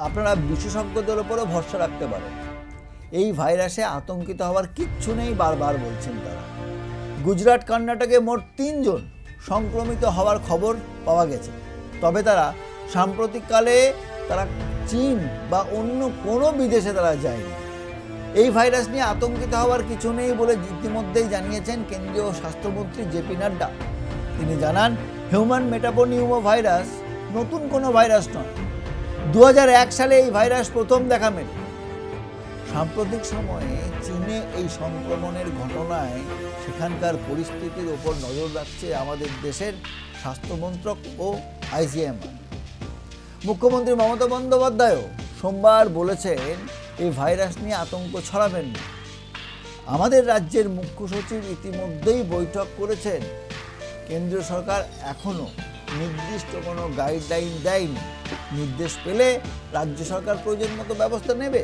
আপনারা বিশেষজ্ঞদের উপরও ভরসা রাখতে পারেন। এই ভাইরাসে আতঙ্কিত হওয়ার কিচ্ছু নেই, বারবার বলছেন তারা। গুজরাট কর্ণাটকে মোট 3 জন সংক্রমিত হওয়ার খবর পাওয়া গেছে। তবে তারা সাম্প্রতিককালে চীন বা অন্য কোনো বিদেশে তারা যায়নি। এই ভাইরাস নিয়ে আতঙ্কিত হওয়ার কিছু নেই বলে ইতিমধ্যেই জানিয়েছেন কেন্দ্রীয় স্বাস্থ্যমন্ত্রী জেপি নাড্ডা। তিনি জানান, হিউম্যান মেটাপোনিউমো ভাইরাস নতুন কোনো ভাইরাস নয়। 2001 সালে এই ভাইরাস প্রথম দেখা মেলে। সাম্প্রতিক সময়ে চীনে এই সংক্রমণের ঘটনায় সেখানকার পরিস্থিতির ওপর নজর রাখছে আমাদের দেশের স্বাস্থ্যমন্ত্রক ও আইসিএমআর। মুখ্যমন্ত্রী মমতা বন্দ্যোপাধ্যায়ও সোমবার বলেছেন, এই ভাইরাস নিয়ে আতঙ্ক ছড়াবেন না। আমাদের রাজ্যের মুখ্য সচিব ইতিমধ্যেই বৈঠক করেছেন। কেন্দ্রীয় সরকার এখনও নির্দিষ্ট কোনো গাইডলাইন দেয়নি। নির্দেশ পেলে রাজ্য সরকার প্রয়োজন মতো ব্যবস্থা নেবে।